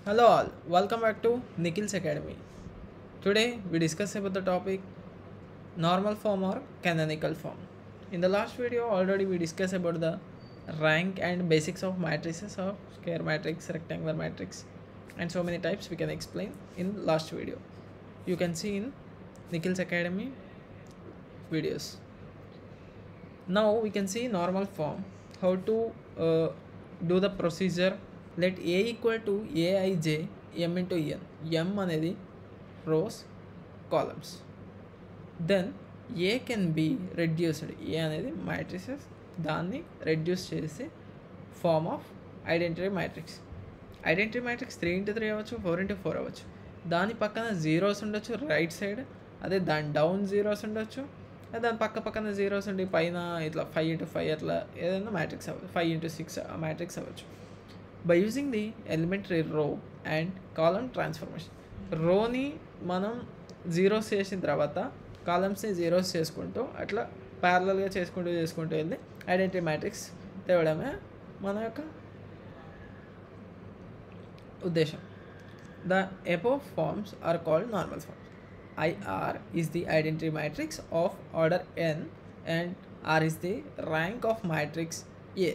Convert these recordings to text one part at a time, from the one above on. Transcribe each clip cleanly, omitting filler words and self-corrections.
Hello all, welcome back to Nikhil's Academy. Today we discuss about the topic normal form or canonical form. In the last video already we discussed about the rank and basics of matrices of square matrix, rectangular matrix and so many types we can explain in last video. You can see in Nikhil's Academy videos. Now we can see normal form, how to do the procedure. Let A equal to Aij m into n. M అనేది rows, columns. Then A can be reduced. A అనేది matrices, దాన్ని reduce చేసి form of identity matrix. Identity matrix 3 into 3 అవ్వచ్చు, 4 into 4 అవ్వచ్చు. దాని పక్కన zeros ఉండొచ్చు right side, అదే దాని డౌన్ జీరోస్ ఉండొచ్చు, దాని పక్కన జీరోస్ ఉండి పైన ఇట్లా 5 into 5 అట్లా ఏదైనా మ్యాట్రిక్స్ అవ్వచ్చు, 5 into 6 మ్యాట్రిక్స్ అవ్వచ్చు. By using the elementary row and column transformation, రోని మనం జీరోస్ చేసిన తర్వాత కాలమ్స్ని జీరోస్ చేసుకుంటూ అట్లా ప్యారలల్గా చేసుకుంటూ వెళ్ళి ఐడెంటిటీ మ్యాట్రిక్స్ తేవడమే మన యొక్క ఉద్దేశం. The above forms are called normal forms. IR is the identity matrix of order n and R is the rank of matrix A.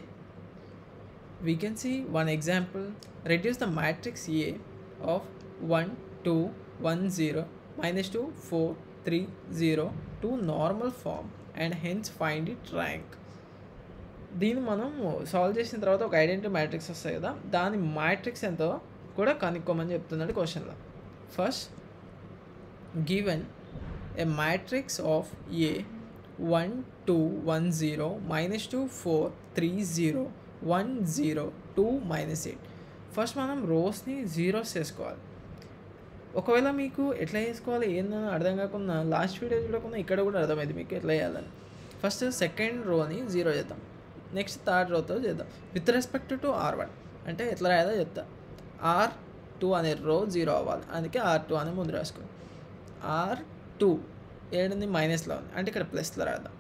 We can see one example. Reduce the matrix A of 1 2 1 0 minus 2 4 3 0 to normal form and hence find its rank. దీన్ని మనం solve చేసిన తర్వాత ఒక identity matrix వస్తాయి కదా, దాని matrix ఎంతో కూడా కనుక్కోమని చెప్తున్నాడు క్వశ్చన్లో. First given a matrix of A 1 2 1 0 minus 2 4 3 0 1 0 2 minus 8. First మనం రోస్ని జీరోస్ చేసుకోవాలి. ఒకవేళ మీకు ఎట్లా చేసుకోవాలి ఏందని అర్థం కాకుండా లాస్ట్ వీడియో చూడకుండా ఇక్కడ కూడా అర్థమైంది మీకు ఎట్లా చేయాలని. ఫస్ట్ సెకండ్ రోని జీరో చేద్దాం, నెక్స్ట్ థర్డ్ రోతో చేద్దాం విత్ రెస్పెక్ట్ టు R1. అంటే ఎట్లా రాయాలో చెప్తా. R2 అనే రో జీరో అవ్వాలి, అందుకే R2 అని ముందు రాసుకోండి. R2 ఏడుంది మైనస్లో ఉంది, అంటే ఇక్కడ ప్లస్లో రాద్దాం.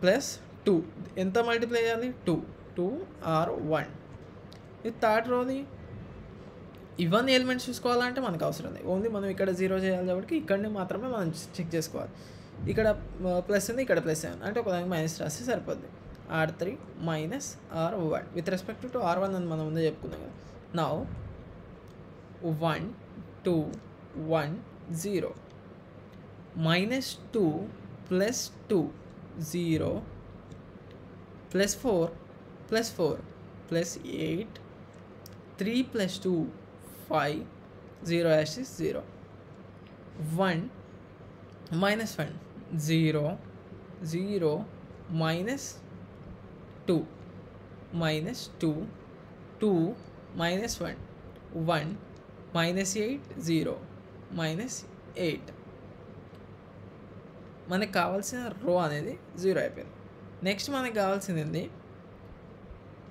ప్లస్ 2 ఎంత మల్టిప్లై చేయాలి, 2 R1. ఇది థర్డ్ రోది ఇవన్నీ ఎలిమెంట్స్ చూసుకోవాలంటే మనకు అవసరం లేదు, ఓన్లీ మనం ఇక్కడ జీరో చేయాలి కాబట్టి ఇక్కడనే మాత్రమే మనం చెక్ చేసుకోవాలి. ఇక్కడ ప్లస్ ఉంది, ఇక్కడ ప్లస్ ఉంది, అంటే ఒకదానికి మైనస్ రాస్తే సరిపోద్ది. R3 minus R1 with respect to R1 అని మనం ముందే చెప్పుకున్నాం కదా. Now 1 2 1 0 minus 2 plus 2 0 plus 4 plus 4 plus 8 3 plus 2 5 0 hash is 0 1 minus 1 0 0 minus 2 minus 2 2 minus 1 1 minus 8 0 minus 8. మనకు కావాల్సిన రో అనేది జీరో అయిపోయింది. నెక్స్ట్ మనకు కావాల్సింది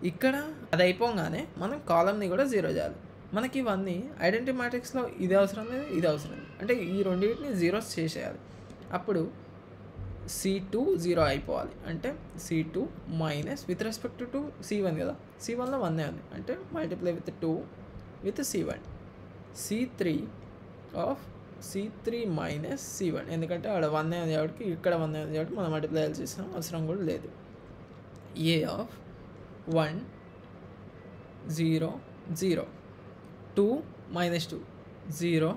ఇక్కడ అది అయిపోగానే మనం కాలమ్ని కూడా జీరో చేయాలి. మనకి ఇవన్నీ ఐడెంటిటీ మ్యాట్రిక్స్లో ఇది అవసరం లేదు, ఇది అవసరం లేదు, అంటే ఈ రెండింటిని జీరోస్ చేసేయాలి. అప్పుడు C2 జీరో అయిపోవాలి, అంటే C2 minus with respect to C1 కదా, C1లో 1 ఉంది, అంటే multiply with 2 with C1. C3 of C3 minus C1, ఎందుకంటే అక్కడ 1 ఉంది కాబట్టి ఇక్కడ 1 ఉంది కాబట్టి మనం మల్టిప్లై చేసిన అవసరం కూడా లేదు. A ఆఫ్ 1 0 0 2 మైనస్ 2 0,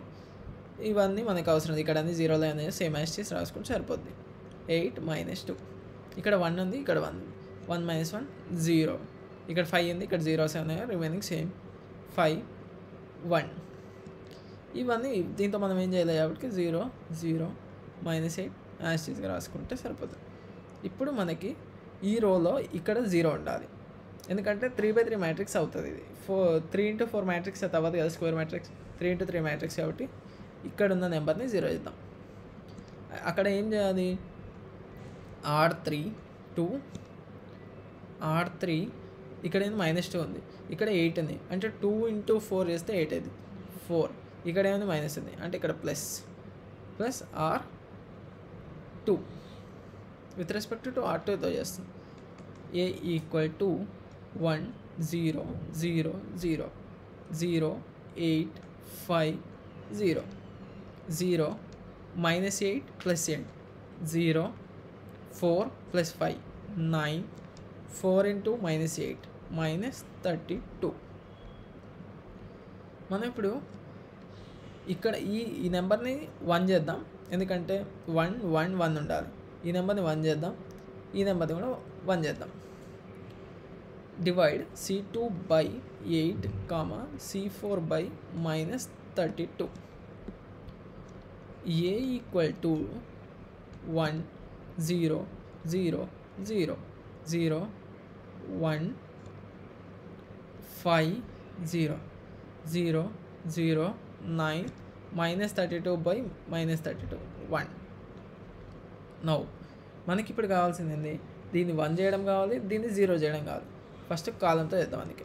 ఇవన్నీ మనకు అవసరం లేదు, ఇక్కడ అన్ని జీరోలో అనేది సేమ్ యాజ్ చేసి రాసుకుంటే సరిపోద్ది. 8 మైనస్ 2, ఇక్కడ 1 ఉంది, ఇక్కడ 1 ఉంది, 1 మైనస్ 1 0, ఇక్కడ 5 ఉంది, ఇక్కడ 0 ఉన్నాయి, రిమైనింగ్ సేమ్ 5 1. ఇవన్నీ దీంతో మనం ఏం చేయాలి కాబట్టి 0 0 మైనస్ 8 యాజ్ చేసి రాసుకుంటే సరిపోతుంది. ఇప్పుడు మనకి ఈ రోలో ఇక్కడ 0 ఉండాలి, ఎందుకంటే 3/3 మ్యాట్రిక్స్ అవుతుంది. ఇది 3 into 4 మ్యాట్రిక్స్ అయితే అవ్వదు కదా, స్క్వేర్ మ్యాట్రిక్స్ 3 into 3 మ్యాట్రిక్స్ కాబట్టి ఇక్కడ ఉన్న నెంబర్ని 0 చేద్దాం. అక్కడ ఏం చేయాలి, R3 ఇక్కడ ఏంది మైనస్ 2 ఉంది, ఇక్కడ 8 ఉంది, అంటే 2 into 4 చేస్తే 8 అయింది 4, ఇక్కడ ఏమైంది మైనస్ ఉంది, అంటే ఇక్కడ plus R2 with respect to R2తో చేస్తుంది. A equal to 1 0 0 0 0 8 5 0 0 minus 8 plus 8 0 4 plus 5 9 4 into minus 8 minus 32. మనం ఇప్పుడు ఇక్కడ ఈ నెంబర్ని 1 చేద్దాం, ఎందుకంటే 1 1 1 ఉండాలి. ఈ నెంబర్ని 1 చేద్దాం, ఈ నెంబర్ని కూడా 1 చేద్దాం. Divide C2 by 8 C4 by minus 32. A equal to 1 0 0 0 0 1 5 0 0 0 9 minus 32 by minus 32 1. Now మనకి ఇప్పుడు కావాల్సింది ఏంది, దీన్ని 1 చేయడం కావాలి, దీన్ని 0 చేయడం కావాలి. ఫస్ట్ కాలంతో చేద్దాం. అందుకే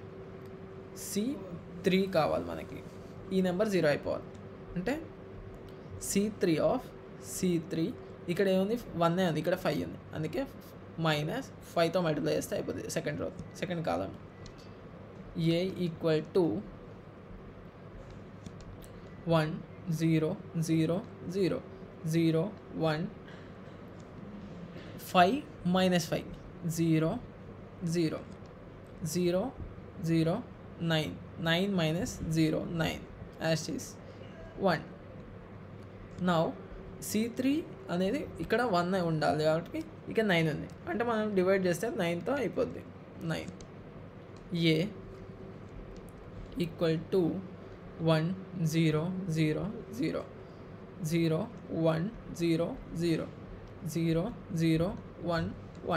C3 కావాలి మనకి, ఈ నెంబర్ 0 అయిపోవాలి. అంటే C3 ఆఫ్ C3 ఇక్కడ ఏముంది 1 ఉంది, ఇక్కడ 5 ఉంది, అందుకే మైనస్ 5తో మల్టిప్లై చేస్తే అయిపోతుంది second column. A equal to 1 0 0 0 0 1 5 minus 5 0 0 0 0 9 9 minus 0 9 as is 1. Now C3 అనేది ఇక్కడ 1 ఉండాలి కాబట్టి ఇక్కడ 9 ఉంది, అంటే మనం డివైడ్ చేస్తే 9తో అయిపోద్ది. 9 A ఈక్వల్ టు 1 0 0 0 0 1 0 0 0 0 1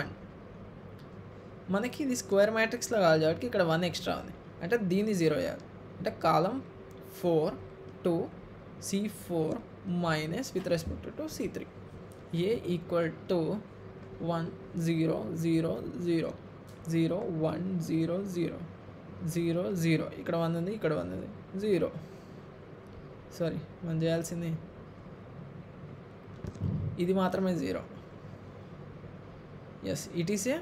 1. మనకి ఇది స్క్వేర్ మ్యాట్రిక్స్లో కావాలి కాబట్టి ఇక్కడ 1 ఎక్స్ట్రా ఉంది, అంటే దీన్ని 0 చేయాలి. అంటే కాలం 4 2 C4 minus with respect to C3. A equal to 1 0 0 0 0 1 0 0 0 0 ఇక్కడ 1 ఉంది, ఇక్కడ 1 ఉంది, 0. సారీ, మనం చేయాల్సింది ఇది మాత్రమే 0. Yes, it is a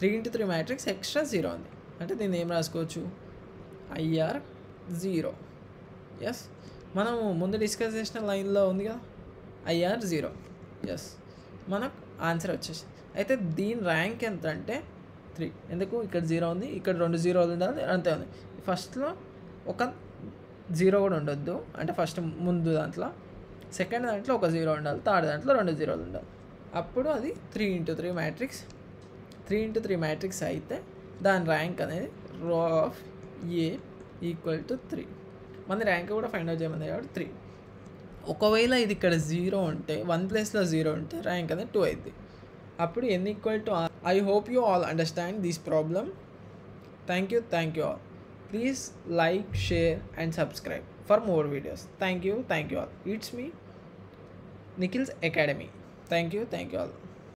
3 into 3 matrix, extra 0 ఉంది, అంటే దీన్ని ఏం రాసుకోవచ్చు, IR 0. ఎస్, మనము ముందు డిస్కస్ చేసిన లైన్లో ఉంది కదా IR 0. ఎస్, మనకు ఆన్సర్ వచ్చేసి. అయితే దీని ర్యాంక్ ఎంత అంటే 3. ఎందుకు, ఇక్కడ 0 ఉంది, ఇక్కడ 2 0 ఉండాలి, అంతే ఉంది. ఫస్ట్లో ఒక 0 కూడా ఉండొద్దు, అంటే ఫస్ట్ ముందు దాంట్లో, సెకండ్ దాంట్లో ఒక 0 ఉండాలి, థర్డ్ దాంట్లో 2 0 ఉండాలి. అప్పుడు అది 3 into 3 మ్యాట్రిక్స్. 3 into 3 మ్యాట్రిక్స్ అయితే దాని ర్యాంక్ అనేది రో ఆఫ్ A ఈక్వల్ టు 3. మన ర్యాంక్ కూడా ఫైండ్ అవుట్ చేయమని కాబట్టి 3. ఒకవేళ ఇది ఇక్కడ 0 ఉంటే 1 ప్లేస్లో 0 ఉంటే ర్యాంక్ అనేది 2 అవుతుంది. అప్పుడు n equal to R. I hope you all understand this problem. Thank you all. Please like, share and subscribe for more videos. Thank you all. It's me Nikhil's Academy. Thank you all.